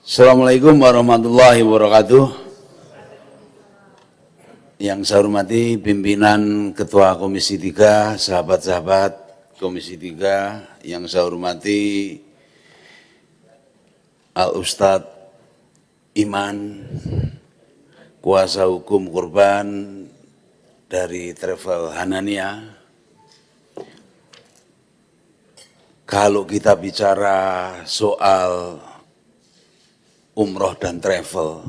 Assalamualaikum warahmatullahi wabarakatuh. Yang saya hormati pimpinan Ketua Komisi 3, sahabat-sahabat Komisi 3, yang saya hormati Al-Ustadz Iman, kuasa hukum korban dari Travel Hanania. Kalau kita bicara soal umroh dan travel,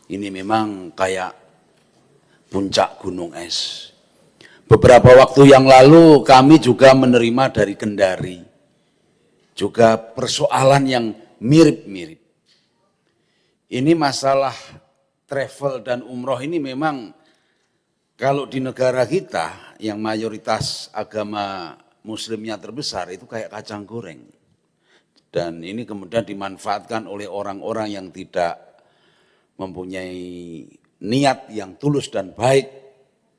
ini memang kayak puncak gunung es. Beberapa waktu yang lalu kami juga menerima dari Kendari, juga persoalan yang mirip-mirip. Ini masalah travel dan umroh ini memang kalau di negara kita yang mayoritas agama muslimnya terbesar itu kayak kacang goreng. Dan ini kemudian dimanfaatkan oleh orang-orang yang tidak mempunyai niat yang tulus dan baik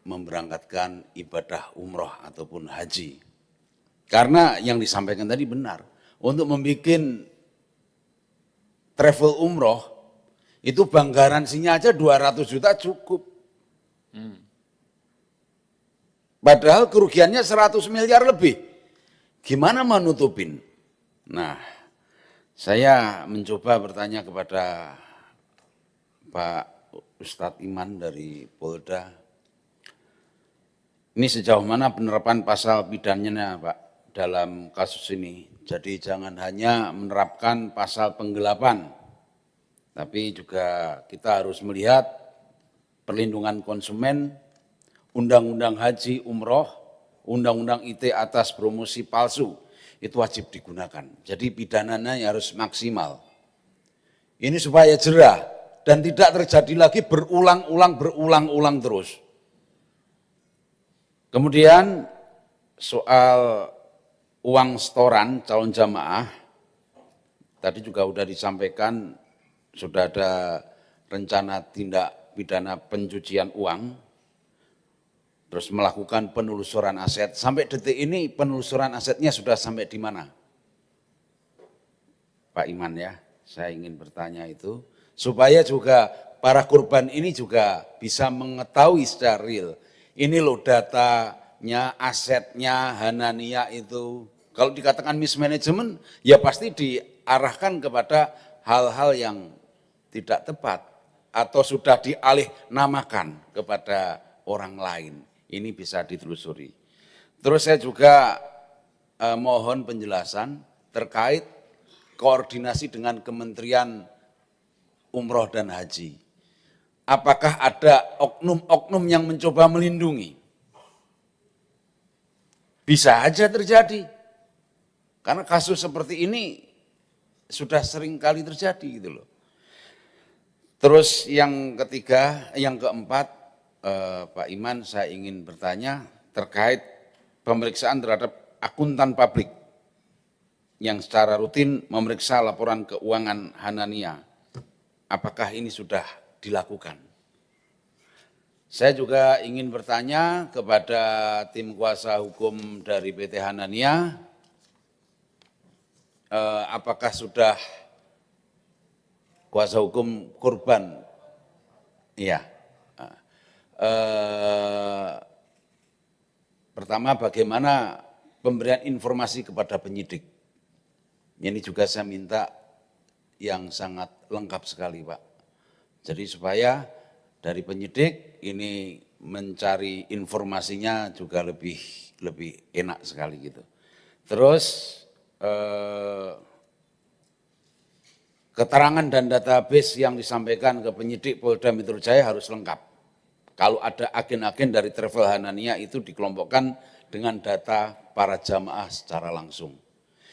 memberangkatkan ibadah umroh ataupun haji. Karena yang disampaikan tadi benar, untuk membuat travel umroh itu bank garansinya aja 200 juta cukup. Padahal kerugiannya 100 miliar lebih. Gimana menutupin? Nah, saya mencoba bertanya kepada Pak Ustadz Iman dari Polda, ini sejauh mana penerapan pasal pidananya Pak dalam kasus ini. Jadi jangan hanya menerapkan pasal penggelapan, tapi juga kita harus melihat perlindungan konsumen, undang-undang haji umroh, undang-undang ITE atas promosi palsu. Itu wajib digunakan. Jadi pidananya harus maksimal. Ini supaya jerah dan tidak terjadi lagi berulang-ulang terus. Kemudian soal uang setoran calon jamaah, tadi juga sudah disampaikan, sudah ada rencana tindak pidana pencucian uang, terus melakukan penelusuran aset. Sampai detik ini penelusuran asetnya sudah sampai di mana? Pak Iman ya, saya ingin bertanya itu. Supaya juga para korban ini juga bisa mengetahui secara real. Ini loh datanya, asetnya Hanania itu. Kalau dikatakan mismanagement, ya pasti diarahkan kepada hal-hal yang tidak tepat. Atau sudah dialih namakan kepada orang lain. Ini bisa ditelusuri. Terus saya juga mohon penjelasan terkait koordinasi dengan Kementerian Umroh dan Haji. Apakah ada oknum-oknum yang mencoba melindungi? Bisa aja terjadi. Karena kasus seperti ini sudah sering kali terjadi gitu loh. Terus yang ketiga, yang keempat, Pak Iman, saya ingin bertanya terkait pemeriksaan terhadap akuntan publik yang secara rutin memeriksa laporan keuangan Hanania. Apakah ini sudah dilakukan? Saya juga ingin bertanya kepada tim kuasa hukum dari PT Hanania, apakah sudah kuasa hukum korban? Iya. Pertama, bagaimana pemberian informasi kepada penyidik. Ini juga saya minta yang sangat lengkap sekali Pak. Jadi supaya dari penyidik ini mencari informasinya juga lebih enak sekali gitu. Terus keterangan dan database yang disampaikan ke penyidik Polda Metro Jaya harus lengkap. Kalau ada agen-agen dari Travel Hanania itu dikelompokkan dengan data para jamaah secara langsung.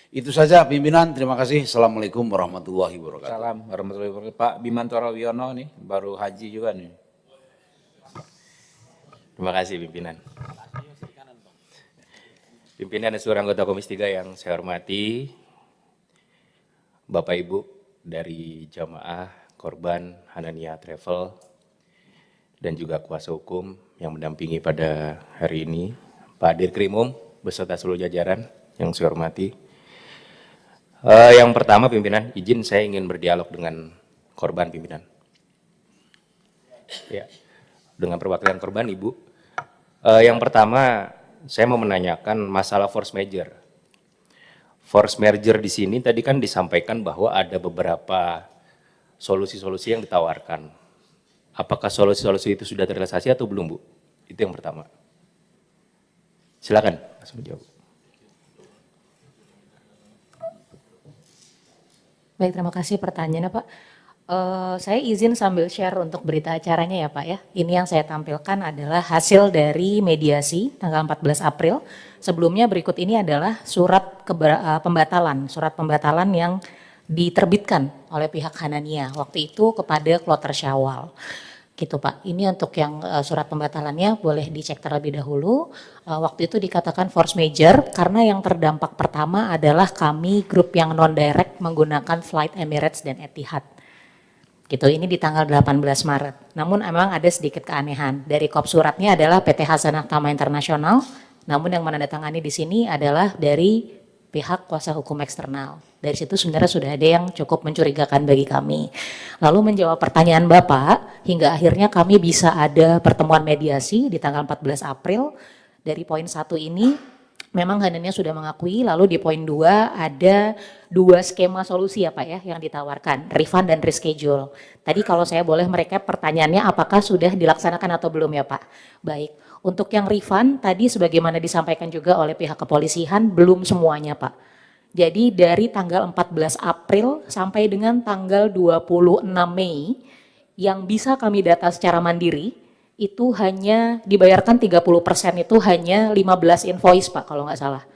Itu saja pimpinan, terima kasih. Assalamualaikum warahmatullahi wabarakatuh. Salam warahmatullahi wabarakatuh. Pak Bimantoro Wiono nih, baru haji juga nih. Terima kasih pimpinan. Pimpinan dan seluruh anggota Komisi 3 yang saya hormati, Bapak Ibu dari jamaah korban Hanania Travel, dan juga kuasa hukum yang mendampingi pada hari ini, Pak Dirkrimum beserta seluruh jajaran yang saya hormati. Yang pertama pimpinan, izin saya ingin berdialog dengan korban pimpinan. Ya, dengan perwakilan korban Ibu. Yang pertama saya mau menanyakan masalah force major. Force major di sini tadi kan disampaikan bahwa ada beberapa solusi-solusi yang ditawarkan. Apakah solusi-solusi itu sudah terrealisasi atau belum, Bu? Itu yang pertama. Silakan, langsung jawab. Baik, terima kasih pertanyaannya Pak. Saya izin sambil share untuk berita acaranya ya Pak ya. Ini yang saya tampilkan adalah hasil dari mediasi tanggal 14 April. Sebelumnya berikut ini adalah surat pembatalan yang diterbitkan oleh pihak Hanania waktu itu kepada kloter Syawal. Gitu Pak, ini untuk yang surat pembatalannya boleh dicek terlebih dahulu. Waktu itu dikatakan force major karena yang terdampak pertama adalah kami grup yang non-direct menggunakan flight Emirates dan Etihad. Gitu, ini di tanggal 18 Maret. Namun memang ada sedikit keanehan. Dari kop suratnya adalah PT Hasanah Tama Internasional, namun yang menandatangani di sini adalah dari pihak kuasa hukum eksternal. Dari situ sebenarnya sudah ada yang cukup mencurigakan bagi kami. Lalu menjawab pertanyaan Bapak, hingga akhirnya kami bisa ada pertemuan mediasi di tanggal 14 April. Dari poin 1 ini, memang Hanania sudah mengakui, lalu di poin 2 ada 2 skema solusi ya Pak ya yang ditawarkan, refund dan reschedule. Tadi kalau saya boleh merekap pertanyaannya apakah sudah dilaksanakan atau belum ya Pak? Baik, untuk yang refund tadi sebagaimana disampaikan juga oleh pihak kepolisian belum semuanya Pak. Jadi dari tanggal 14 April sampai dengan tanggal 26 Mei yang bisa kami data secara mandiri itu hanya dibayarkan 30% itu hanya 15 invoice Pak kalau nggak salah.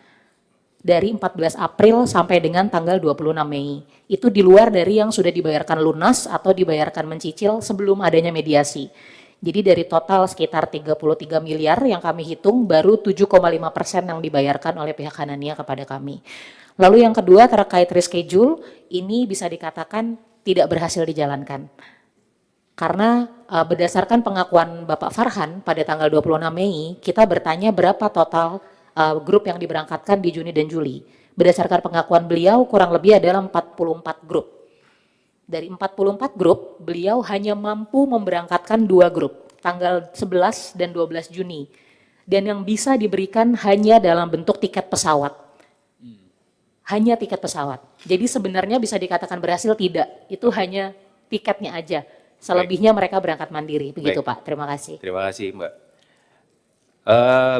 Dari 14 April sampai dengan tanggal 26 Mei. Itu di luar dari yang sudah dibayarkan lunas atau dibayarkan mencicil sebelum adanya mediasi. Jadi dari total sekitar 33 miliar yang kami hitung baru 7,5% yang dibayarkan oleh pihak Hanania kepada kami. Lalu yang kedua terkait reschedule, ini bisa dikatakan tidak berhasil dijalankan. Karena berdasarkan pengakuan Bapak Farhan pada tanggal 26 Mei, kita bertanya berapa total grup yang diberangkatkan di Juni dan Juli. Berdasarkan pengakuan beliau kurang lebih adalah 44 grup. Dari 44 grup, beliau hanya mampu memberangkatkan 2 grup, tanggal 11 dan 12 Juni. Dan yang bisa diberikan hanya dalam bentuk tiket pesawat. Hanya tiket pesawat. Jadi sebenarnya bisa dikatakan berhasil tidak, itu hanya tiketnya aja. Selebihnya mereka berangkat mandiri, begitu Baik. Pak. Terima kasih. Terima kasih Mbak.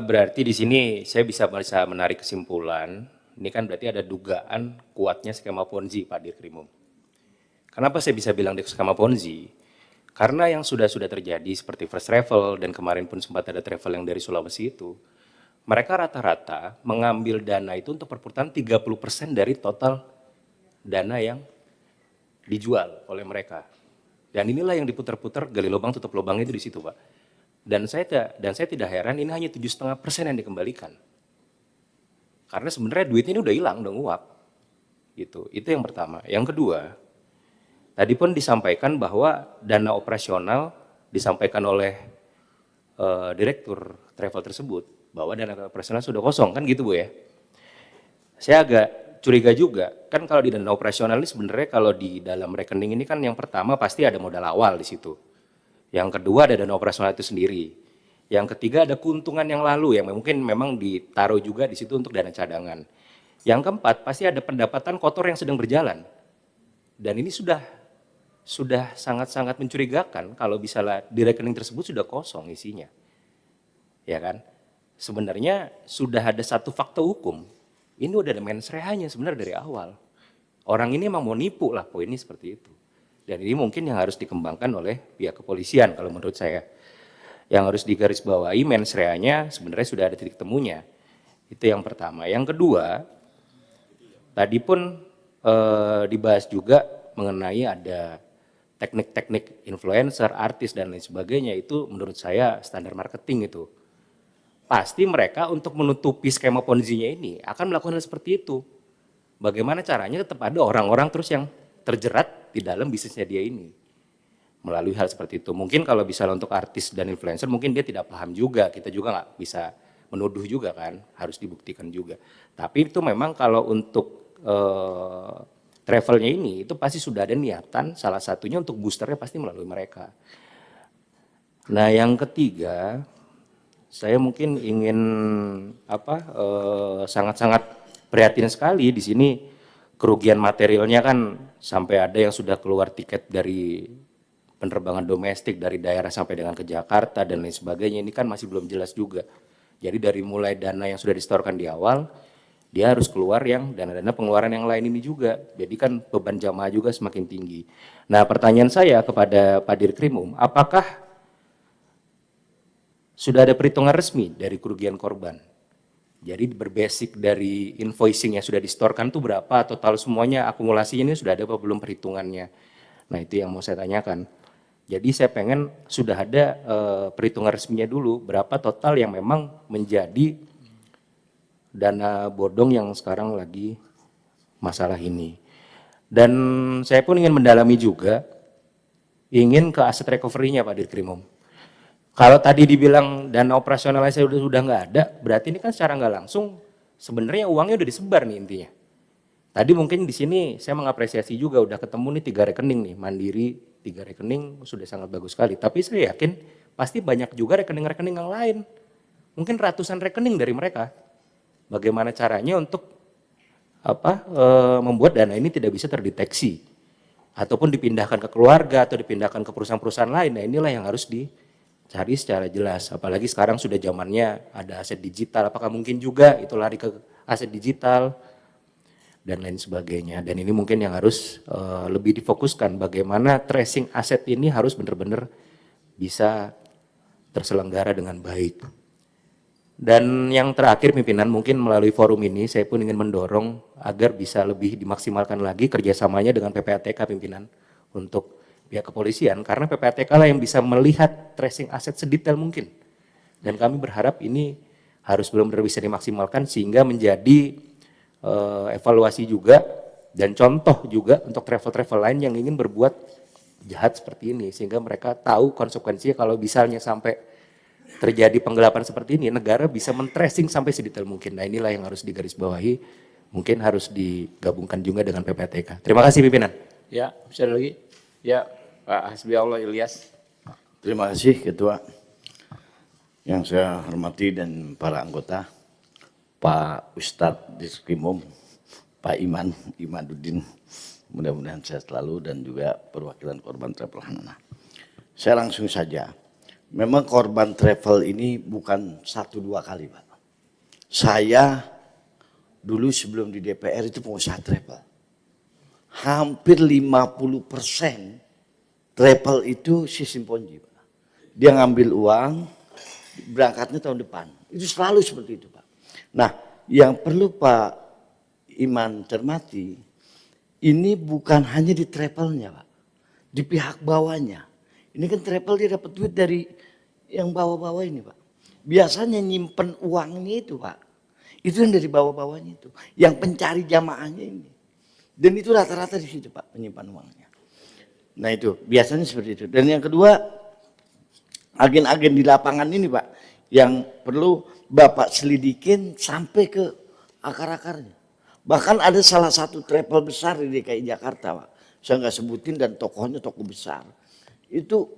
Berarti di sini saya bisa menarik kesimpulan, ini kan berarti ada dugaan kuatnya skema Ponzi Pak Dirkrimum. Kenapa saya bisa bilang skema Ponzi? Karena yang sudah terjadi seperti First Travel dan kemarin pun sempat ada travel yang dari Sulawesi itu, mereka rata-rata mengambil dana itu untuk perputaran 30% dari total dana yang dijual oleh mereka. Dan inilah yang diputar-putar, gali lubang tutup lubang itu di situ Pak. Dan saya tidak heran ini hanya 7,5% yang dikembalikan. Karena sebenarnya duitnya ini udah hilang, udah nguap. Gitu. Itu yang pertama. Yang kedua, tadi pun disampaikan bahwa dana operasional disampaikan oleh direktur travel tersebut bahwa dana operasional sudah kosong, kan gitu Bu ya. Saya agak curiga juga, kan kalau di dana operasional ini sebenarnya kalau di dalam rekening ini kan yang pertama pasti ada modal awal di situ. Yang kedua ada dana operasional itu sendiri. Yang ketiga ada keuntungan yang lalu yang mungkin memang ditaruh juga di situ untuk dana cadangan. Yang keempat pasti ada pendapatan kotor yang sedang berjalan. Dan ini sudah sangat-sangat mencurigakan kalau misalnya di rekening tersebut sudah kosong isinya. Ya kan? Sebenarnya sudah ada satu fakta hukum. Ini udah ada mens reanya sebenarnya dari awal. Orang ini emang mau nipu lah poinnya seperti itu. Dan ini mungkin yang harus dikembangkan oleh pihak kepolisian kalau menurut saya. Yang harus digarisbawahi mens reanya sebenarnya sudah ada titik temunya. Itu yang pertama. Yang kedua, tadi pun dibahas juga mengenai ada teknik-teknik influencer, artis dan lain sebagainya. Itu menurut saya standar marketing itu. Pasti mereka untuk menutupi skema Ponzi-nya ini akan melakukan hal seperti itu. Bagaimana caranya tetap ada orang-orang terus yang terjerat di dalam bisnisnya dia ini. Melalui hal seperti itu. Mungkin kalau bisa untuk artis dan influencer mungkin dia tidak paham juga. Kita juga nggak bisa menuduh juga kan. Harus dibuktikan juga. Tapi itu memang kalau untuk travelnya ini itu pasti sudah ada niatan, salah satunya untuk boosternya pasti melalui mereka. Nah yang ketiga, saya mungkin ingin sangat-sangat prihatin sekali di sini kerugian materialnya kan sampai ada yang sudah keluar tiket dari penerbangan domestik dari daerah sampai dengan ke Jakarta dan lain sebagainya, ini kan masih belum jelas juga. Jadi dari mulai dana yang sudah disetorkan di awal, dia harus keluar yang dana-dana pengeluaran yang lain ini juga. Jadi kan beban jamaah juga semakin tinggi. Nah pertanyaan saya kepada Pak Dirkrimum, apakah sudah ada perhitungan resmi dari kerugian korban? Jadi berbasic dari invoicing yang sudah disetorkan itu berapa, total semuanya akumulasinya ini sudah ada apa belum perhitungannya. Nah itu yang mau saya tanyakan. Jadi saya pengen sudah ada perhitungan resminya dulu, berapa total yang memang menjadi dana bodong yang sekarang lagi masalah ini. Dan saya pun ingin mendalami juga, ingin ke aset recovery-nya Pak Dirkrimum. Kalau tadi dibilang dana operasionalnya sudah nggak ada, berarti ini kan secara nggak langsung sebenarnya uangnya udah disebar nih intinya. Tadi mungkin di sini saya mengapresiasi juga udah ketemu nih 3 rekening nih, Mandiri 3 rekening sudah sangat bagus sekali. Tapi saya yakin pasti banyak juga rekening-rekening yang lain, mungkin ratusan rekening dari mereka. Bagaimana caranya untuk membuat dana ini tidak bisa terdeteksi ataupun dipindahkan ke keluarga atau dipindahkan ke perusahaan-perusahaan lain. Nah inilah yang harus dicari secara jelas. Apalagi sekarang sudah zamannya ada aset digital. Apakah mungkin juga itu lari ke aset digital dan lain sebagainya. Dan ini mungkin yang harus lebih difokuskan. Bagaimana tracing aset ini harus benar-benar bisa terselenggara dengan baik. Dan yang terakhir pimpinan, mungkin melalui forum ini saya pun ingin mendorong agar bisa lebih dimaksimalkan lagi kerjasamanya dengan PPATK pimpinan untuk pihak kepolisian, karena PPATK lah yang bisa melihat tracing aset sedetail mungkin. Dan kami berharap ini harus benar-benar bisa dimaksimalkan sehingga menjadi evaluasi juga dan contoh juga untuk travel-travel lain yang ingin berbuat jahat seperti ini, sehingga mereka tahu konsekuensinya kalau misalnya sampai terjadi penggelapan seperti ini, negara bisa men-tracing sampai sedetail mungkin. Nah inilah yang harus digarisbawahi, mungkin harus digabungkan juga dengan PPATK. Terima kasih pimpinan. Ya, bisa lagi. Ya, Pak Hasbi Allah Ilyas. Terima kasih Ketua. Yang saya hormati dan para anggota, Pak Ustadz Dirkrimum, Pak Imaduddin, mudah-mudahan sehat selalu dan juga perwakilan korban travel Hanana. Saya langsung saja. Memang korban travel ini bukan 1-2 kali, Pak. Saya dulu sebelum di DPR itu pengusaha travel. Hampir 50% travel itu sistem ponzi, Pak. Dia ngambil uang, berangkatnya tahun depan. Itu selalu seperti itu, Pak. Nah, yang perlu Pak Iman cermati, ini bukan hanya di travelnya, Pak. Di pihak bawahnya. Ini kan travel dia dapat duit dari yang bawah-bawah ini, Pak. Biasanya nyimpen uangnya itu, Pak. Itu yang dari bawah-bawahnya itu. Yang pencari jamaahnya ini. Dan itu rata-rata di situ, Pak, penyimpan uangnya. Nah itu, biasanya seperti itu. Dan yang kedua, agen-agen di lapangan ini, Pak, yang perlu Bapak selidikin sampai ke akar-akarnya. Bahkan ada salah satu travel besar di DKI Jakarta, Pak. Saya nggak sebutin dan tokohnya tokoh besar. Itu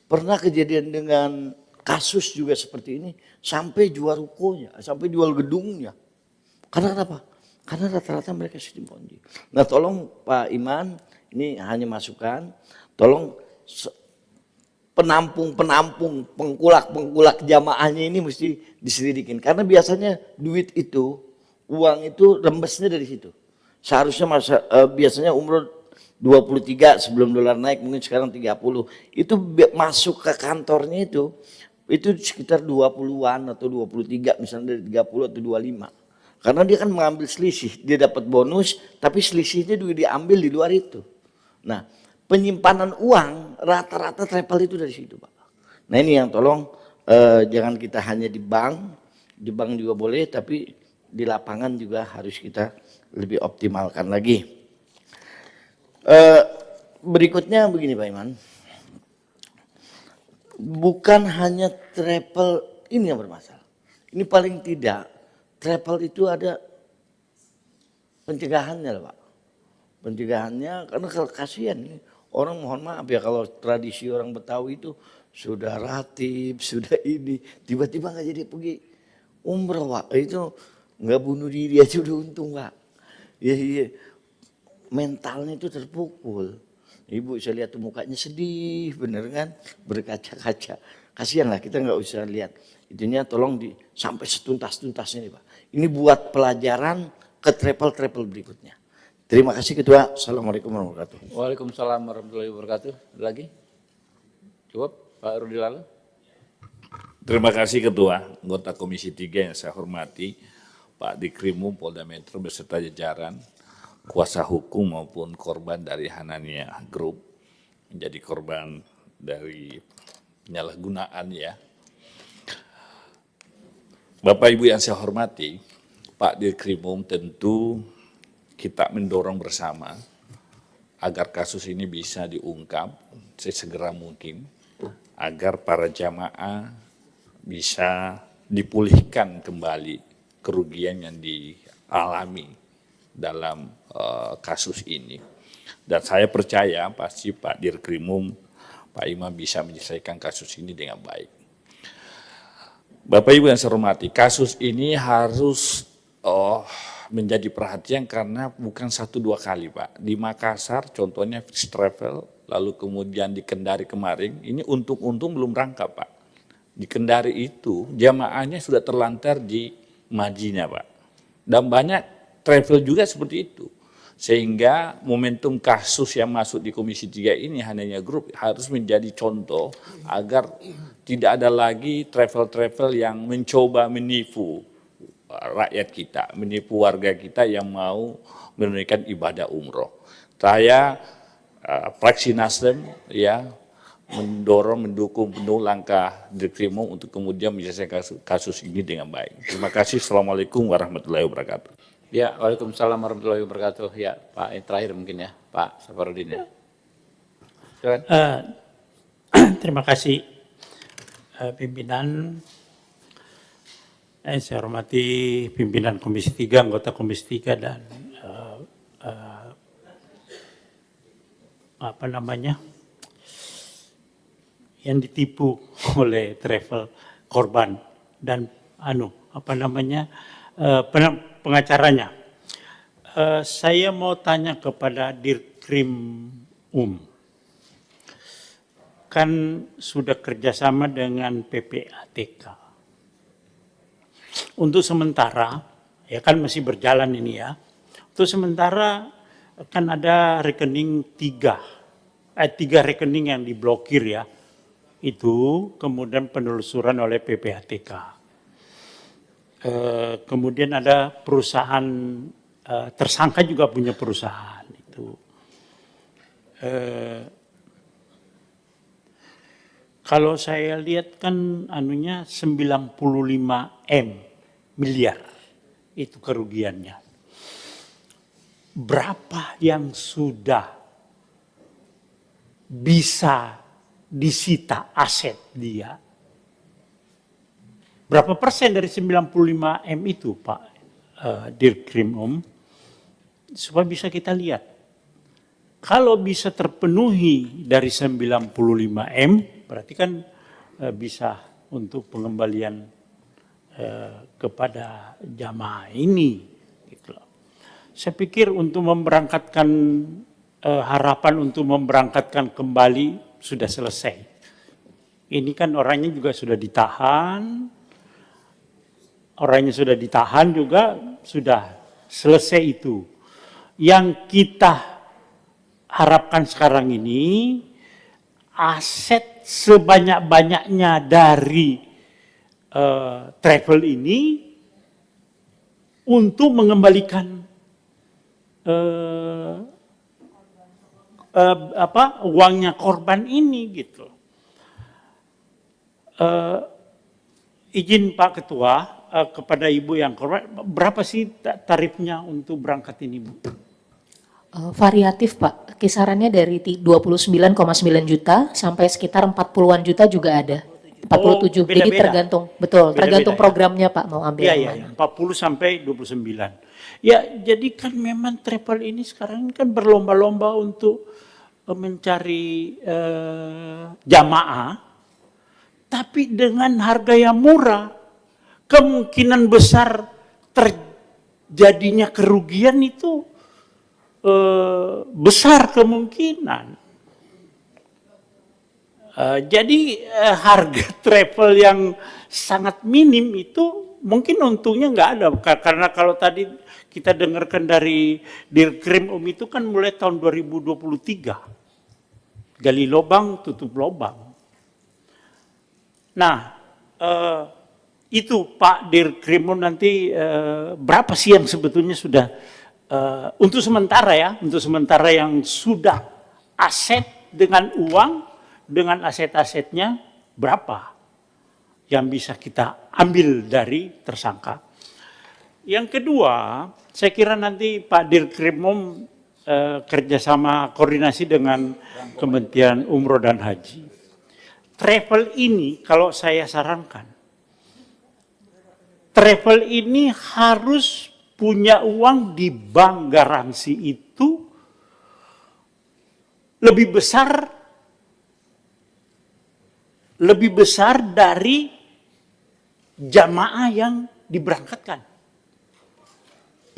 pernah kejadian dengan kasus juga seperti ini sampai jual rukonya, sampai jual gedungnya. Karena apa? Karena rata-rata mereka sistem ponzi. Nah tolong Pak Iman, ini hanya masukan, tolong penampung, pengkulak jamaahnya ini mesti diselidikin. Karena biasanya duit itu, uang itu rembesnya dari situ. Seharusnya biasanya umroh 23 sebelum dolar naik, mungkin sekarang 30. Itu masuk ke kantornya itu sekitar 20-an atau 23, misalnya dari 30 atau 25. Karena dia kan mengambil selisih, dia dapat bonus, tapi selisihnya juga diambil di luar itu. Nah, penyimpanan uang rata-rata travel itu dari situ, Pak. Nah ini yang tolong jangan kita hanya di bank juga boleh, tapi di lapangan juga harus kita lebih optimalkan lagi. Berikutnya begini Pak Iman, bukan hanya travel ini yang bermasalah. Ini paling tidak travel itu ada pencegahannya Pak. pencegahannya karena kasihan nih. Orang mohon maaf ya kalau tradisi orang Betawi itu sudah ratib, sudah ini, tiba-tiba nggak jadi pergi umroh Pak. Itu nggak bunuh diri aja udah untung Pak. Iya, iya. Mentalnya itu terpukul. Ibu saya lihat tuh mukanya sedih, bener kan? Berkaca-kaca. Kasihan lah kita nggak usah lihat. Itunya tolong sampai setuntas-tuntasnya nih Pak. Ini buat pelajaran ke travel-travel berikutnya. Terima kasih Ketua. Assalamualaikum warahmatullahi wabarakatuh. Waalaikumsalam warahmatullahi wabarakatuh. Ada lagi? Cukup, Pak Rudi Lalu. Terima kasih Ketua, anggota Komisi 3 yang saya hormati, Pak Dikrimum Polda Metro beserta jajaran, kuasa hukum maupun korban dari Hanania Group, menjadi korban dari penyalahgunaan ya. Bapak Ibu yang saya hormati, Pak Dikrimum tentu kita mendorong bersama agar kasus ini bisa diungkap sesegera mungkin, agar para jamaah bisa dipulihkan kembali kerugian yang dialami dalam kasus ini. Dan saya percaya pasti Pak Dirkrimum, Pak Imam bisa menyelesaikan kasus ini dengan baik. Bapak Ibu yang saya hormati, kasus ini harus menjadi perhatian karena bukan 1-2 kali Pak. Di Makassar contohnya First Travel, lalu kemudian di Kendari kemarin, ini untung-untung belum rangkap Pak. Di Kendari itu jamaahnya sudah terlantar di Madinah Pak. Dan banyak travel juga seperti itu. Sehingga momentum kasus yang masuk di Komisi 3 ini Hanania Group harus menjadi contoh agar tidak ada lagi travel-travel yang mencoba menipu rakyat kita, menipu warga kita yang mau menunaikan ibadah umroh. Saya fraksi Nasdem ya mendukung penuh langkah Dirkrimum untuk kemudian menyelesaikan kasus ini dengan baik. Terima kasih. Assalamualaikum warahmatullahi wabarakatuh. Ya, waalaikumsalam warahmatullahi wabarakatuh. Ya, Pak, yang terakhir mungkin ya, Pak Safarudin ya. Silakan. Terima kasih pimpinan. Saya hormati pimpinan Komisi 3, anggota Komisi 3 dan yang ditipu oleh travel korban dan pengacaranya. Saya mau tanya kepada Dirkrim kan sudah kerjasama dengan PPATK. Untuk sementara, ya kan masih berjalan ini ya. Untuk sementara kan ada rekening tiga rekening yang diblokir ya. Itu kemudian penelusuran oleh PPATK. Kemudian ada perusahaan tersangka juga punya perusahaan itu. Kalau saya lihat kan anunya 95 miliar itu kerugiannya. Berapa yang sudah bisa disita aset dia? Berapa persen dari 95 M itu Pak Dirkrim supaya bisa kita lihat. Kalau bisa terpenuhi dari 95 M berarti kan bisa untuk pengembalian kepada jamaah ini. Gitu. Saya pikir untuk memberangkatkan harapan untuk memberangkatkan kembali sudah selesai. Ini kan orangnya juga sudah ditahan. Orangnya sudah ditahan juga sudah selesai itu. Yang kita harapkan sekarang ini aset sebanyak-banyaknya dari travel ini untuk mengembalikan uangnya korban ini gitu. Izin Pak Ketua kepada Ibu yang korban, berapa sih tarifnya untuk berangkat ini Bu? Variatif Pak, kisarannya dari 29,9 juta sampai sekitar 40-an juta juga ada. 47. Jadi beda-beda. tergantung, betul, Beda-beda, tergantung ya. programnya Pak mau ambil Iya, yang iya, mana. iya, 40 sampai 29. Ya, jadi kan memang travel ini sekarang kan berlomba-lomba untuk mencari jamaah, tapi dengan harga yang murah, kemungkinan besar terjadinya kerugian itu besar kemungkinan. Jadi harga travel yang sangat minim itu mungkin untungnya nggak ada, karena kalau tadi kita dengarkan dari Dirkrim itu kan mulai tahun 2023 gali lubang tutup lubang. Nah itu Pak Dirkrim nanti berapa sih yang sebetulnya sudah untuk sementara ya, untuk sementara yang sudah aset dengan uang, dengan aset-asetnya berapa yang bisa kita ambil dari tersangka. Yang kedua, saya kira nanti Pak Dirkrimum kerjasama koordinasi dengan Kementerian Umroh dan Haji. Travel ini kalau saya sarankan, travel ini harus punya uang di bank garansi itu lebih besar dari jamaah yang diberangkatkan.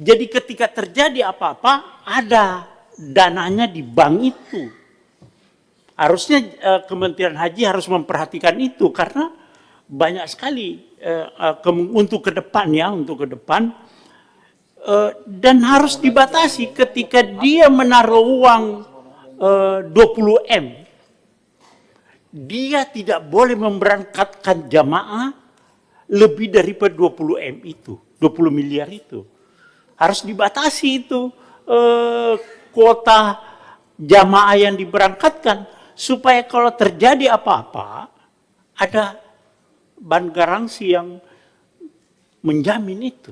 Jadi ketika terjadi apa-apa, ada dananya di bank itu. Harusnya Kementerian Haji harus memperhatikan itu, karena banyak sekali untuk ke depan ya, untuk ke depan. Dan harus dibatasi ketika dia menaruh uang 20 M. Dia tidak boleh memberangkatkan jamaah lebih daripada 20 M itu, 20 miliar itu. Harus dibatasi itu kuota jamaah yang diberangkatkan, supaya kalau terjadi apa-apa, ada bank garansi yang menjamin itu.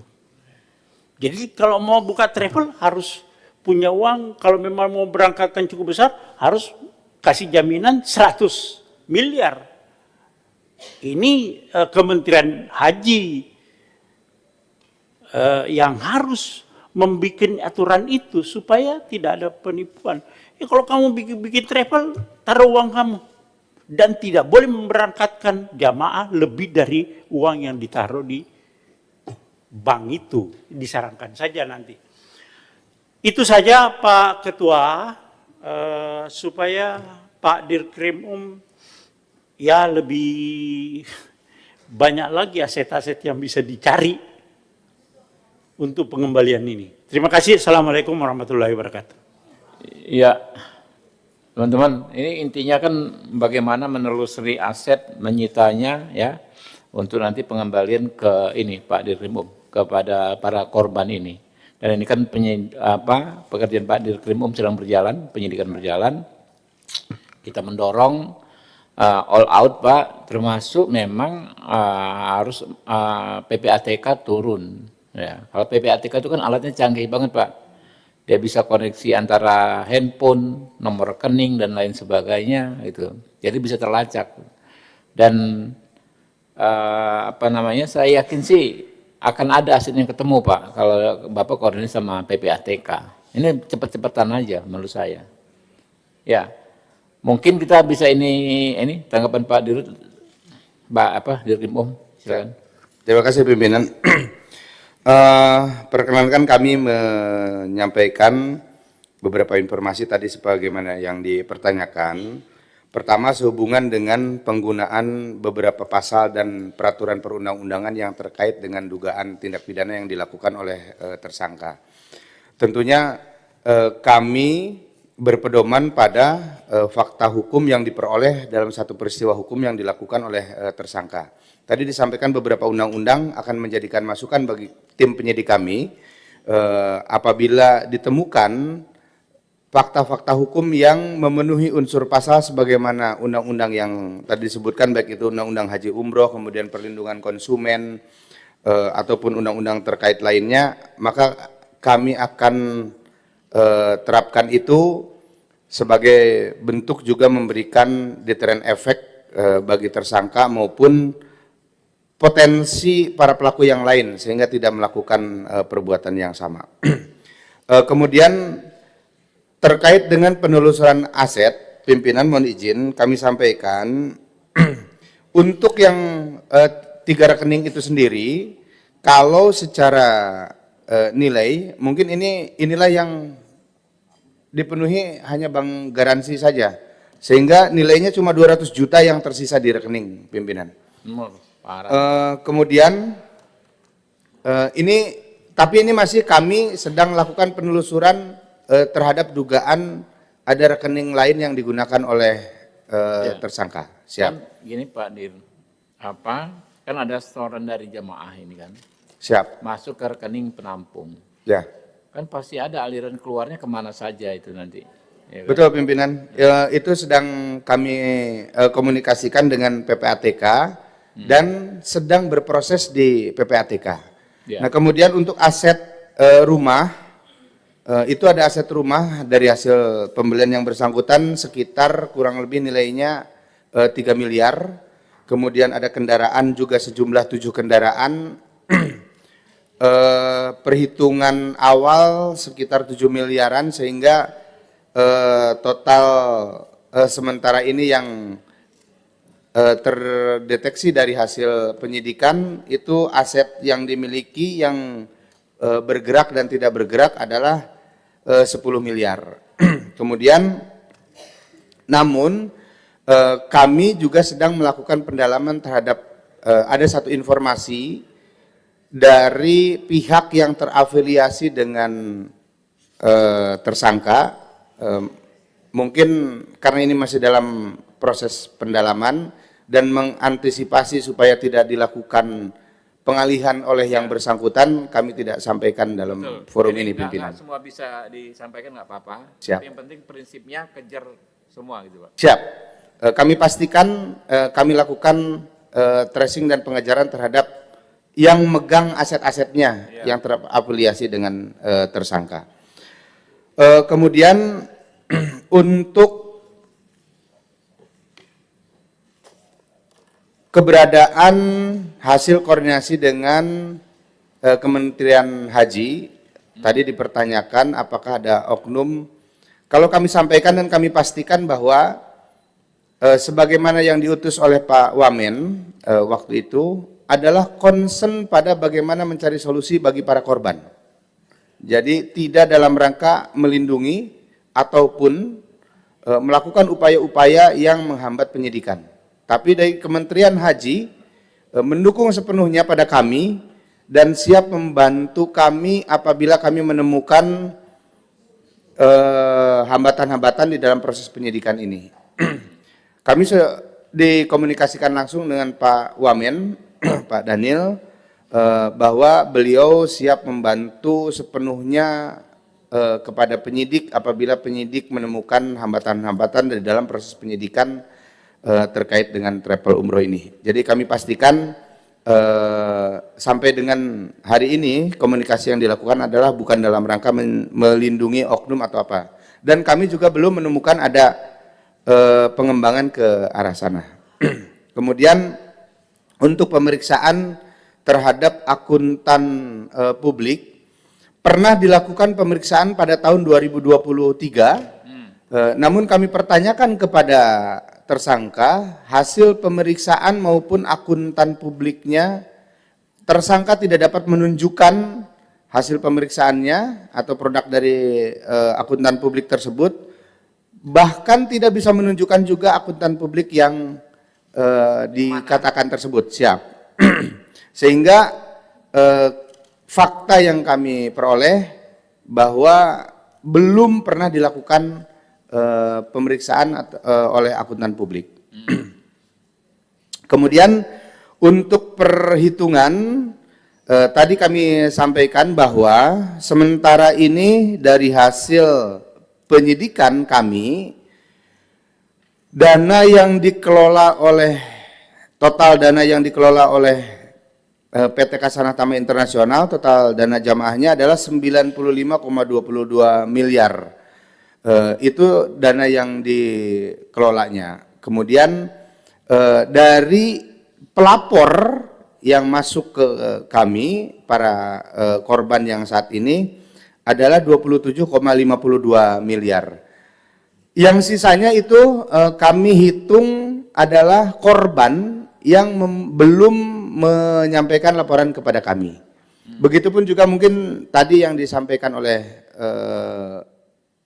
Jadi kalau mau buka travel harus punya uang, kalau memang mau berangkatkan cukup besar, harus kasih jaminan 100 miliar. Ini Kementerian Haji yang harus membuat aturan itu supaya tidak ada penipuan. Ya, kalau kamu bikin travel, taruh uang kamu. Dan tidak boleh memberangkatkan jamaah lebih dari uang yang ditaruh di bank itu. Disarankan saja nanti. Itu saja Pak Ketua, supaya Pak Dirkrim ya lebih banyak lagi aset-aset yang bisa dicari untuk pengembalian ini. Terima kasih. Assalamualaikum warahmatullahi wabarakatuh. Ya, teman-teman, ini intinya kan bagaimana menelusuri aset, menyitanya ya, untuk nanti pengembalian ke ini Pak Dirkrimum, kepada para korban ini. Dan ini kan pekerjaan Pak Dirkrimum sedang berjalan, penyidikan berjalan. Kita mendorong all out Pak, termasuk memang harus PPATK turun. Ya, kalau PPATK itu kan alatnya canggih banget Pak. Dia bisa koneksi antara handphone, nomor rekening dan lain sebagainya itu. Jadi bisa terlacak. Dan saya yakin sih akan ada aset yang ketemu Pak kalau Bapak koordinasi sama PPATK. Ini cepat-cepatan aja menurut saya. Ya. Mungkin kita bisa ini tanggapan Pak Dirut, Dirkrim, silakan. Terima kasih pimpinan. Perkenankan kami menyampaikan beberapa informasi tadi sebagaimana yang dipertanyakan. Pertama, sehubungan dengan penggunaan beberapa pasal dan peraturan perundang-undangan yang terkait dengan dugaan tindak pidana yang dilakukan oleh tersangka. Tentunya kami berpedoman pada fakta hukum yang diperoleh dalam satu peristiwa hukum yang dilakukan oleh tersangka. Tadi disampaikan beberapa undang-undang akan menjadikan masukan bagi tim penyidik kami apabila ditemukan fakta-fakta hukum yang memenuhi unsur pasal sebagaimana undang-undang yang tadi disebutkan, baik itu undang-undang haji umroh, kemudian perlindungan konsumen, ataupun undang-undang terkait lainnya, maka kami akan terapkan itu sebagai bentuk juga memberikan deterrent efek bagi tersangka maupun potensi para pelaku yang lain sehingga tidak melakukan perbuatan yang sama. Kemudian terkait dengan penelusuran aset, pimpinan mohon izin kami sampaikan untuk yang 3 rekening itu sendiri, kalau secara nilai mungkin inilah yang dipenuhi hanya bank garansi saja, sehingga nilainya cuma 200 juta yang tersisa di rekening pimpinan. Kemudian tapi ini masih kami sedang lakukan penelusuran terhadap dugaan ada rekening lain yang digunakan oleh tersangka. Siap. Kan gini Pak Dir, kan ada setoran dari jamaah ini kan, Siap. masuk ke rekening penampung. Ya. Kan pasti ada aliran keluarnya kemana saja itu nanti. Ya kan? Betul pimpinan. Itu sedang kami komunikasikan dengan PPATK dan sedang berproses di PPATK. Ya. Nah kemudian untuk aset rumah, itu ada aset rumah dari hasil pembelian yang bersangkutan sekitar kurang lebih nilainya 3 miliar. Kemudian ada kendaraan juga sejumlah 7 kendaraan. Perhitungan awal sekitar 7 miliaran sehingga total sementara ini yang terdeteksi dari hasil penyidikan itu aset yang dimiliki yang bergerak dan tidak bergerak adalah 10 miliar. Kemudian namun kami juga sedang melakukan pendalaman terhadap ada satu informasi dari pihak yang terafiliasi dengan tersangka, mungkin karena ini masih dalam proses pendalaman dan mengantisipasi supaya tidak dilakukan pengalihan oleh yang bersangkutan, kami tidak sampaikan dalam forum ini pimpinan. Semua bisa disampaikan nggak apa-apa. Siap. Tapi yang penting prinsipnya kejar semua gitu Pak. Siap. Kami pastikan kami lakukan tracing dan pengejaran terhadap yang megang aset-asetnya yang terafiliasi dengan tersangka. Kemudian untuk keberadaan hasil koordinasi dengan Kementerian Haji, tadi dipertanyakan apakah ada oknum. Kalau kami sampaikan dan kami pastikan bahwa sebagaimana yang diutus oleh Pak Wamen waktu itu adalah concern pada bagaimana mencari solusi bagi para korban. Jadi tidak dalam rangka melindungi ataupun melakukan upaya-upaya yang menghambat penyidikan. Tapi dari Kementerian Haji mendukung sepenuhnya pada kami dan siap membantu kami apabila kami menemukan hambatan-hambatan di dalam proses penyidikan ini. Kami dikomunikasikan langsung dengan Pak Wamen, Pak Daniel, bahwa beliau siap membantu sepenuhnya kepada penyidik apabila penyidik menemukan hambatan-hambatan dari dalam proses penyidikan terkait dengan travel umroh ini. Jadi kami pastikan sampai dengan hari ini komunikasi yang dilakukan adalah bukan dalam rangka melindungi oknum atau apa. Dan kami juga belum menemukan ada pengembangan ke arah sana. Kemudian untuk pemeriksaan terhadap akuntan publik pernah dilakukan pemeriksaan pada tahun 2023. Namun kami pertanyakan kepada tersangka hasil pemeriksaan maupun akuntan publiknya, tersangka tidak dapat menunjukkan hasil pemeriksaannya atau produk dari akuntan publik tersebut. Bahkan tidak bisa menunjukkan juga akuntan publik yang dikatakan tersebut. Siap. Sehingga fakta yang kami peroleh bahwa belum pernah dilakukan pemeriksaan oleh akuntan publik. Kemudian untuk perhitungan tadi kami sampaikan bahwa sementara ini dari hasil penyidikan kami, total dana yang dikelola oleh PT Kasanah Tama Internasional, total dana jamaahnya adalah 95,22 miliar. Itu dana yang dikelolanya. Kemudian dari pelapor yang masuk ke kami, para korban yang saat ini adalah 27,52 miliar. Yang sisanya itu kami hitung adalah korban yang belum menyampaikan laporan kepada kami. Begitupun juga mungkin tadi yang disampaikan oleh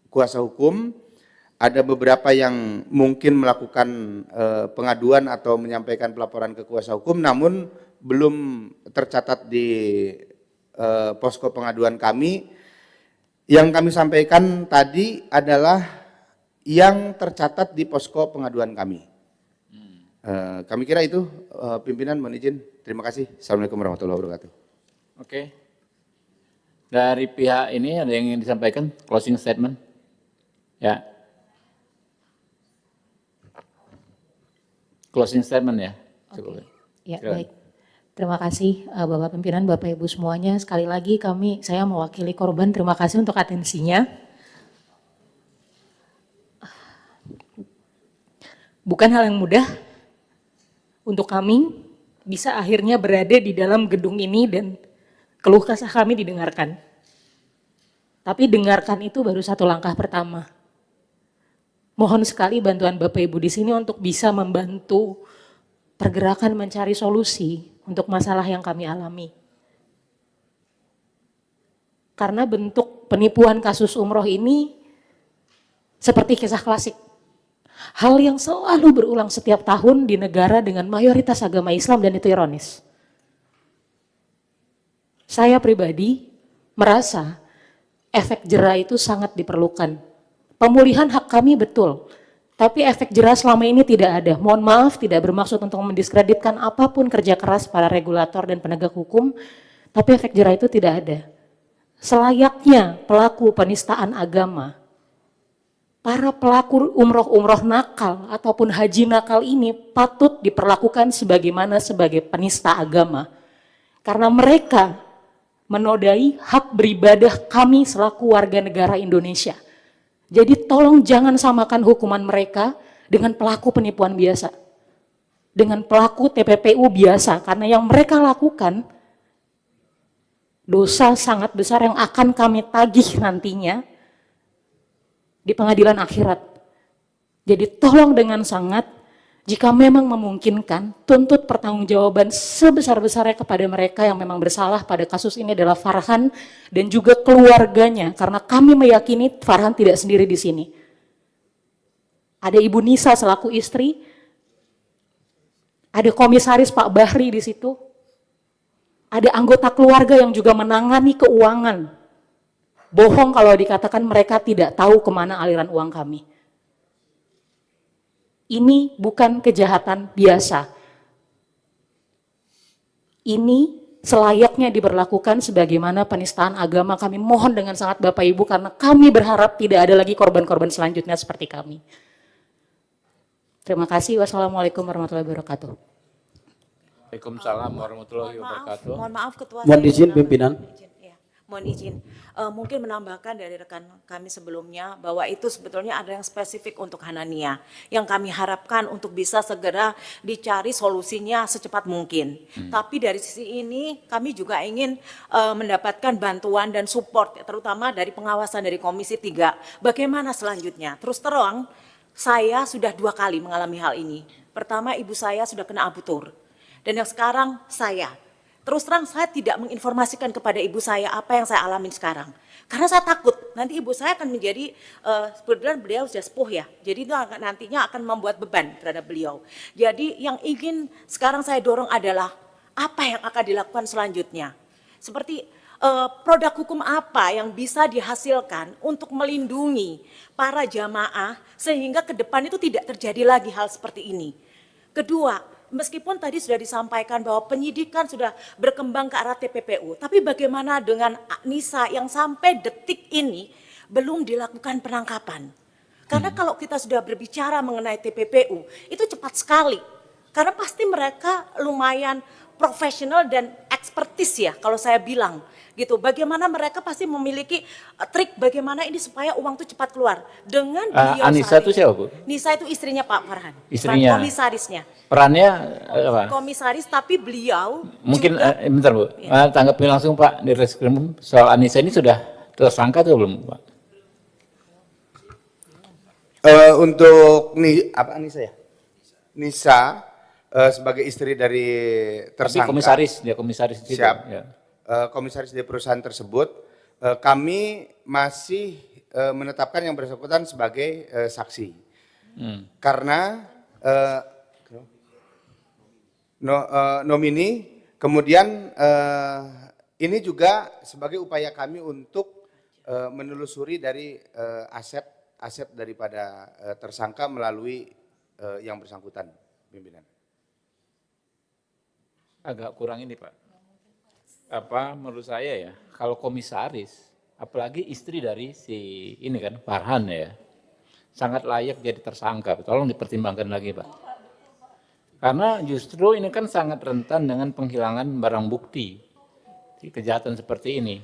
kuasa hukum, ada beberapa yang mungkin melakukan pengaduan atau menyampaikan pelaporan ke kuasa hukum, namun belum tercatat di posko pengaduan kami. Yang kami sampaikan tadi adalah yang tercatat di posko pengaduan kami. Kami kira itu, pimpinan, mohon izin. Terima kasih. Assalamualaikum warahmatullahi wabarakatuh. Oke. Dari pihak ini ada yang ingin disampaikan? Closing statement? Ya. Closing statement ya? Oke. Ya, baik. Terima kasih Bapak Pimpinan, Bapak Ibu semuanya. Sekali lagi saya mewakili korban, terima kasih untuk atensinya. Bukan hal yang mudah untuk kami bisa akhirnya berada di dalam gedung ini dan keluh kesah kami didengarkan. Tapi dengarkan itu baru satu langkah pertama. Mohon sekali bantuan Bapak Ibu di sini untuk bisa membantu pergerakan mencari solusi untuk masalah yang kami alami. Karena bentuk penipuan kasus umroh ini seperti kisah klasik. Hal yang selalu berulang setiap tahun di negara dengan mayoritas agama Islam, dan itu ironis. Saya pribadi merasa efek jera itu sangat diperlukan. Pemulihan hak kami betul, tapi efek jera selama ini tidak ada. Mohon maaf, tidak bermaksud untuk mendiskreditkan apapun kerja keras para regulator dan penegak hukum, tapi efek jera itu tidak ada. Selayaknya pelaku penistaan agama, para pelaku umroh nakal ataupun haji nakal ini patut diperlakukan sebagai penista agama. Karena mereka menodai hak beribadah kami selaku warga negara Indonesia. Jadi tolong jangan samakan hukuman mereka dengan pelaku penipuan biasa. Dengan pelaku TPPU biasa. Karena yang mereka lakukan dosa sangat besar yang akan kami tagih nantinya di pengadilan akhirat. Jadi tolong dengan sangat, jika memang memungkinkan, tuntut pertanggungjawaban sebesar-besarnya kepada mereka yang memang bersalah pada kasus ini adalah Farhan dan juga keluarganya, karena kami meyakini Farhan tidak sendiri di sini. Ada Ibu Nisa selaku istri, ada komisaris Pak Bahri di situ, ada anggota keluarga yang juga menangani keuangan. Bohong kalau dikatakan mereka tidak tahu kemana aliran uang kami. Ini bukan kejahatan biasa. Ini selayaknya diberlakukan sebagaimana penistaan agama. Kami mohon dengan sangat Bapak Ibu karena kami berharap tidak ada lagi korban-korban selanjutnya seperti kami. Terima kasih. Wassalamualaikum warahmatullahi wabarakatuh. Waalaikumsalam warahmatullahi wabarakatuh. Mohon maaf Ketua. Mohon izin pimpinan. Mohon izin, mungkin menambahkan dari rekan kami sebelumnya bahwa itu sebetulnya ada yang spesifik untuk Hanania yang kami harapkan untuk bisa segera dicari solusinya secepat mungkin. Tapi dari sisi ini kami juga ingin mendapatkan bantuan dan support terutama dari pengawasan dari Komisi 3. Bagaimana selanjutnya? Terus terang saya sudah 2 kali mengalami hal ini. Pertama ibu saya sudah kena abutur dan yang sekarang saya. Terus terang saya tidak menginformasikan kepada ibu saya apa yang saya alami sekarang. Karena saya takut nanti ibu saya akan menjadi, kebetulan beliau sudah sepuh ya, jadi itu nantinya akan membuat beban terhadap beliau. Jadi yang ingin sekarang saya dorong adalah apa yang akan dilakukan selanjutnya. Seperti produk hukum apa yang bisa dihasilkan untuk melindungi para jamaah sehingga ke depan itu tidak terjadi lagi hal seperti ini. Kedua, meskipun tadi sudah disampaikan bahwa penyidikan sudah berkembang ke arah TPPU, tapi bagaimana dengan Nisa yang sampai detik ini belum dilakukan penangkapan? Karena kalau kita sudah berbicara mengenai TPPU, itu cepat sekali. Karena pasti mereka lumayan profesional dan ekspertis ya kalau saya bilang gitu. Bagaimana mereka pasti memiliki trik bagaimana ini supaya uang itu cepat keluar. Dengan beliau Anissa saat itu ini. siapa, Bu? Nisa itu istrinya Pak Farhan. Istrinya. Komisarisnya. Perannya apa? Komisaris tapi beliau Mungkin juga, bentar Bu, tanggapi langsung Pak di Reskrim soal Anissa ini sudah tersangka atau belum Pak? Untuk apa Nisa ya? Nisa sebagai istri dari Tapi tersangka. dia komisaris di situ. Siap. Ya. Komisaris dari perusahaan tersebut, kami masih menetapkan yang bersangkutan sebagai saksi. Karena nomini, kemudian ini juga sebagai upaya kami untuk menelusuri dari aset daripada tersangka melalui yang bersangkutan, pimpinan. Agak kurang ini Pak. Apa menurut saya ya, kalau komisaris, apalagi istri dari si ini kan Farhan ya, sangat layak jadi tersangka. Tolong dipertimbangkan lagi Pak. Karena justru ini kan sangat rentan dengan penghilangan barang bukti. Kejahatan seperti ini.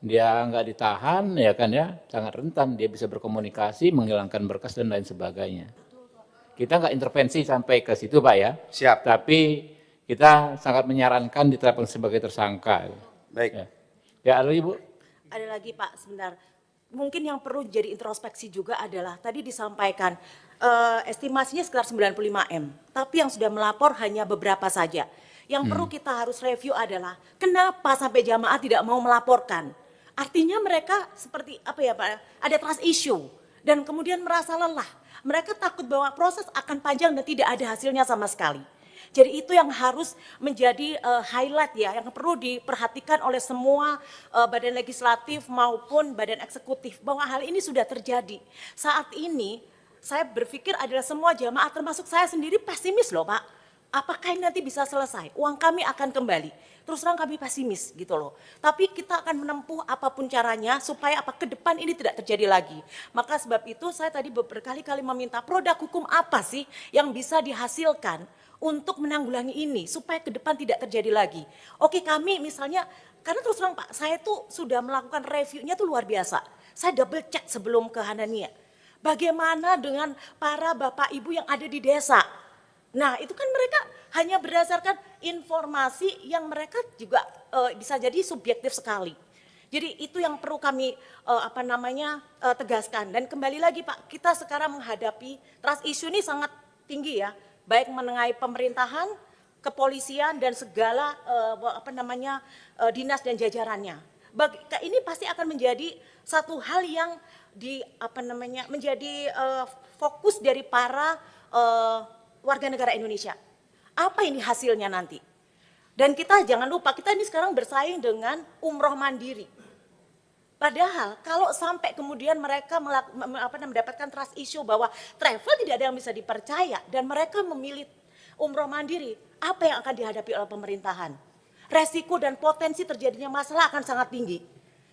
Dia nggak ditahan ya kan ya, sangat rentan. Dia bisa berkomunikasi, menghilangkan berkas dan lain sebagainya. Kita nggak intervensi sampai ke situ Pak ya. Siap. Tapi kita sangat menyarankan ditetapkan sebagai tersangka. Baik. Ya ada lagi Bu? ada lagi Pak sebentar. Mungkin yang perlu jadi introspeksi juga adalah tadi disampaikan estimasinya sekitar 95 M, tapi yang sudah melapor hanya beberapa saja. Yang perlu kita harus review adalah kenapa sampai jamaah tidak mau melaporkan. Artinya mereka seperti apa ya Pak, ada trust issue dan kemudian merasa lelah. Mereka takut bahwa proses akan panjang dan tidak ada hasilnya sama sekali. Jadi itu yang harus menjadi highlight ya, yang perlu diperhatikan oleh semua badan legislatif maupun badan eksekutif bahwa hal ini sudah terjadi. Saat ini saya berpikir adalah semua jamaah termasuk saya sendiri pesimis loh Pak. Apakah ini nanti bisa selesai? Uang kami akan kembali. Terus terang kami pesimis gitu loh. Tapi kita akan menempuh apapun caranya supaya ke depan ini tidak terjadi lagi. Maka sebab itu saya tadi berkali-kali meminta produk hukum apa sih yang bisa dihasilkan untuk menanggulangi ini supaya ke depan tidak terjadi lagi. Oke, kami misalnya karena terus terang Pak, saya tuh sudah melakukan reviewnya tuh luar biasa. Saya double check sebelum ke Hanania. Bagaimana dengan para bapak ibu yang ada di desa? Nah, itu kan mereka hanya berdasarkan informasi yang mereka juga bisa jadi subjektif sekali. Jadi itu yang perlu kami tegaskan. Dan kembali lagi Pak, kita sekarang menghadapi trust issue ini sangat tinggi ya, baik mengenai pemerintahan, kepolisian dan segala dinas dan jajarannya. Ini pasti akan menjadi satu hal yang menjadi fokus dari para warga negara Indonesia. Apa ini hasilnya nanti? Dan kita jangan lupa, kita ini sekarang bersaing dengan umroh mandiri. Padahal kalau sampai kemudian mereka mendapatkan trust issue bahwa travel tidak ada yang bisa dipercaya dan mereka memilih umroh mandiri, apa yang akan dihadapi oleh pemerintahan? Resiko dan potensi terjadinya masalah akan sangat tinggi.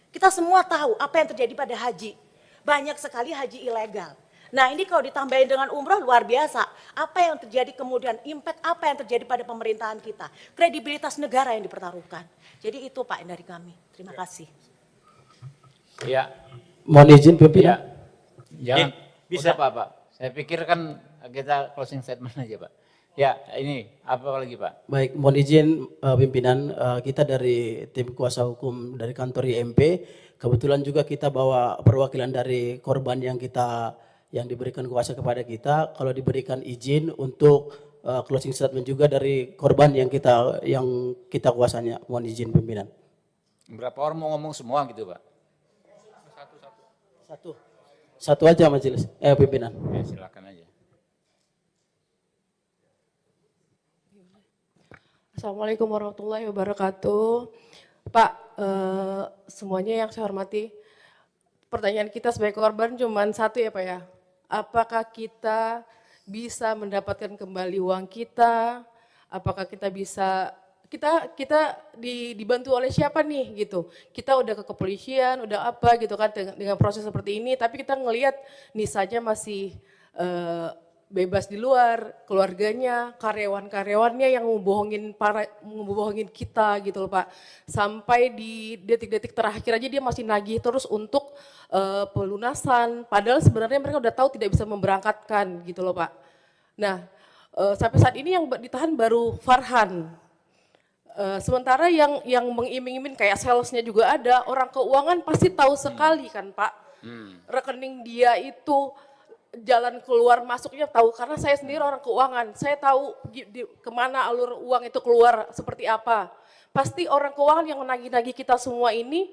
Kita semua tahu apa yang terjadi pada haji. Banyak sekali haji ilegal. Nah ini kalau ditambahin dengan umroh luar biasa. Apa yang terjadi kemudian, impact apa yang terjadi pada pemerintahan kita. Kredibilitas negara yang dipertaruhkan. Jadi itu Pak dari kami. Terima kasih. Ya. Mohon izin pimpinan. Jangan. Bisa Pak. Saya pikir kan kita closing statement aja Pak. Ya ini apa lagi Pak? Baik, mohon izin pimpinan, kita dari tim kuasa hukum dari kantor IMP, kebetulan juga kita bawa perwakilan dari korban yang diberikan kuasa kepada kita. Kalau diberikan izin untuk closing statement juga dari korban yang kita kuasanya, mohon izin pimpinan. Berapa orang mau ngomong semua gitu Pak? Satu aja majelis, pimpinan. Ya, silakan aja. Assalamualaikum warahmatullahi wabarakatuh. Pak, semuanya yang saya hormati, pertanyaan kita sebagai korban cuma satu ya Pak ya. Apakah kita bisa mendapatkan kembali uang kita? Apakah kita bisa, kita dibantu oleh siapa nih gitu. Kita udah ke kepolisian, udah apa gitu kan dengan proses seperti ini, tapi kita ngelihat nisanya masih bebas di luar, keluarganya, karyawan-karyawannya yang ngebohongin kita gitu loh Pak. Sampai di detik-detik terakhir aja dia masih nagih terus untuk pelunasan. Padahal sebenarnya mereka udah tahu tidak bisa memberangkatkan gitu loh Pak. Nah, sampai saat ini yang ditahan baru Farhan. Sementara yang mengiming-iming kayak salesnya juga ada, orang keuangan pasti tahu sekali kan Pak. Rekening dia itu jalan keluar masuknya tahu, karena saya sendiri orang keuangan, saya tahu kemana alur uang itu keluar seperti apa. Pasti orang keuangan yang menagih-nagih kita semua ini,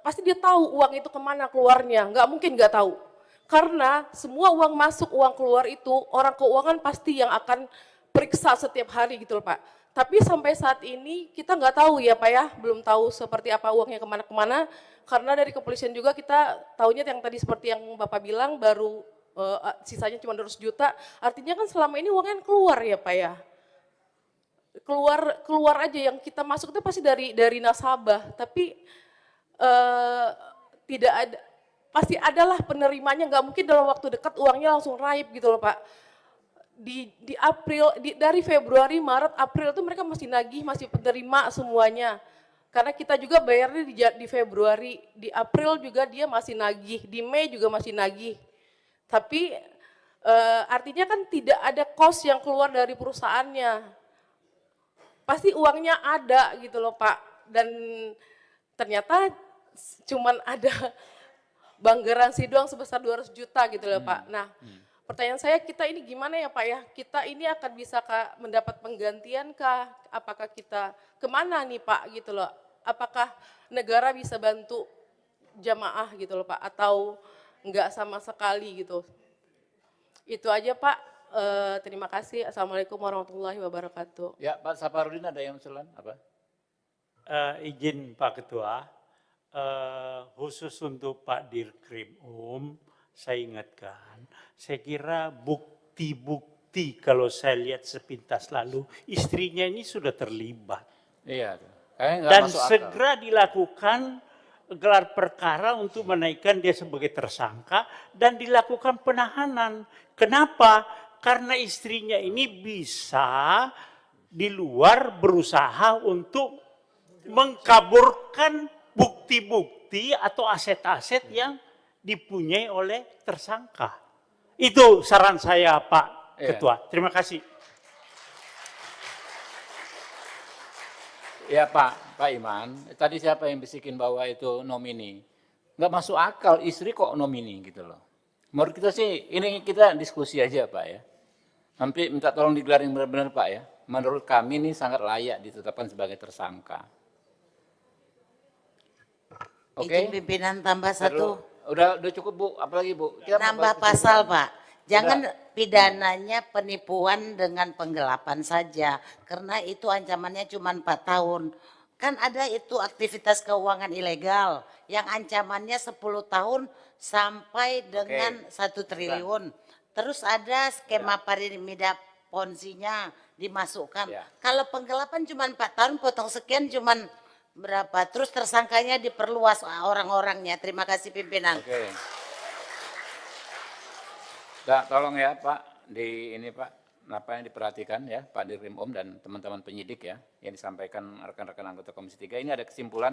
pasti dia tahu uang itu kemana keluarnya, nggak mungkin nggak tahu. Karena semua uang masuk, uang keluar itu orang keuangan pasti yang akan periksa setiap hari gitu loh Pak. Tapi sampai saat ini kita nggak tahu ya Pak ya, belum tahu seperti apa uangnya kemana-kemana, karena dari kepolisian juga kita tahunya yang tadi seperti yang Bapak bilang baru sisanya cuma 200 juta, artinya kan selama ini uangnya keluar ya Pak ya. Keluar aja, yang kita masuk itu pasti dari nasabah, tapi tidak ada, pasti adalah penerimanya, nggak mungkin dalam waktu dekat uangnya langsung raib gitu loh Pak. Di April, dari Februari, Maret, April itu mereka masih nagih, masih penerima semuanya. Karena kita juga bayarnya di Februari, di April juga dia masih nagih, di Mei juga masih nagih. Tapi artinya kan tidak ada cost yang keluar dari perusahaannya. Pasti uangnya ada gitu loh Pak. Dan ternyata cuman ada bank garansi doang sebesar 200 juta gitu loh Pak. Nah, pertanyaan saya, kita ini gimana ya Pak ya? Kita ini akan bisa mendapat penggantian kah? Apakah kita kemana nih Pak gitu loh? Apakah negara bisa bantu jamaah gitu loh Pak? Atau enggak sama sekali gitu? Itu aja Pak. Terima kasih. Assalamualaikum warahmatullahi wabarakatuh. Ya Pak Saparudin ada yang usulan apa? Izin Pak Ketua, khusus untuk Pak Dirkrim saya ingatkan, saya kira bukti-bukti kalau saya lihat sepintas lalu, istrinya ini sudah terlibat. Iya. Nggak Dan masuk akal. segera dilakukan gelar perkara untuk menaikkan dia sebagai tersangka dan dilakukan penahanan. Kenapa? Karena istrinya ini bisa di luar berusaha untuk mengkaburkan bukti-bukti atau aset-aset yang dipunyai oleh tersangka. Itu saran saya Pak Ketua. Terima kasih. Ya Pak Iman, tadi siapa yang bisikin bahwa itu nomini? Nggak masuk akal, istri kok nomini gitu loh. Menurut kita sih, ini kita diskusi aja Pak ya. Nanti minta tolong digelar yang benar-benar Pak ya. Menurut kami ini sangat layak ditetapkan sebagai tersangka. Oke? Izin pimpinan tambah satu. Udah cukup Bu, apalagi Bu? Kita Nambah pasal Pak. Jangan pidananya penipuan dengan penggelapan saja. Karena itu ancamannya cuma 4 tahun. Kan ada itu aktivitas keuangan ilegal yang ancamannya 10 tahun sampai dengan 1 triliun. Terus ada skema piramida ponzinya dimasukkan. Kalau penggelapan cuma 4 tahun, potong sekian cuma berapa. Terus tersangkanya diperluas orang-orangnya. Terima kasih pimpinan. Oke. Tolong ya Pak, ini Pak, apa yang diperhatikan ya Pak Dirkrim dan teman-teman penyidik ya, yang disampaikan rekan-rekan anggota Komisi 3. Ini ada kesimpulan